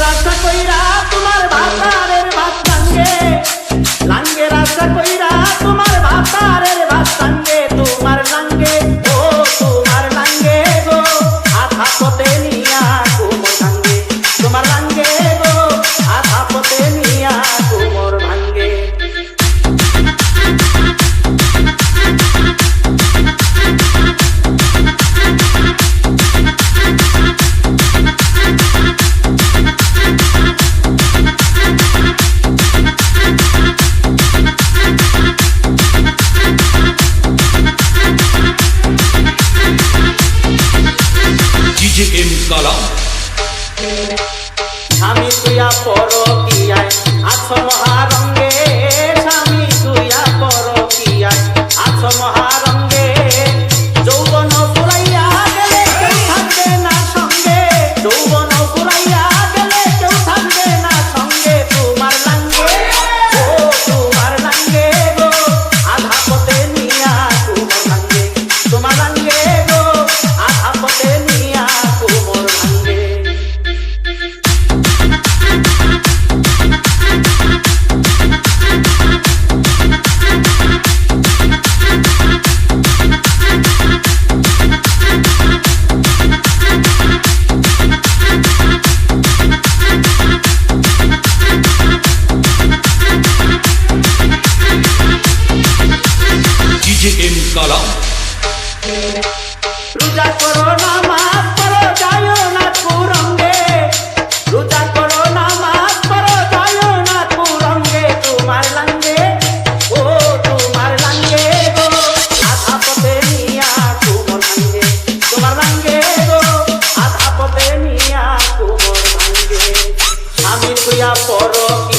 আশা কইরা তোমার ভাতারের ভাত ভাঙ্গে, লাঙ্গের আশা কইরা তোমার ভাতারের ভাত ভাঙ্গে, তোমার লাঙ্গে ও তোমার লাঙ্গে গো আধা পথে নিয়া কোমর ভাঙ্গে, তোমার লাঙ্গে গো আধা পথে নিয়া কোমর ভাঙ্গে। DJM Kalam স্বামী তুইয়া পরকিয়ায় আছো মহারঙ্গে, স্বামী তুইয়া পরকিয়ায় আছো মহারঙ্গে, যৌবন ফুরাইয়া গেলে কেউ থাকবে না সঙ্গে, যৌবন ফুরাইয়া গেলে কেউ থাকবে না সঙ্গে, তোমার লাঙ্গে ও তোমার লাঙ্গে গো আধা পথে নিয়া কোমর ভাঙ্গে, তোমার লাঙ্গে গো আধা পথে নিয়া কোমর ভাঙ্গে। DJM Kalam রোজা করো নামাজ পড়ো যায়ও না কুরঙ্গে, রোজা করো নামাজ পড়ো যায়ও না কুরঙ্গে, তোমার লাঙ্গে ও তোমার লাঙ্গে গো আধা পথে নিয়া কোমর ভাঙ্গে, তোমার লাঙ্গে গো আধা পথে নিয়া কোমর ভাঙ্গে। স্বামী তুইয়া পরকিয়ায়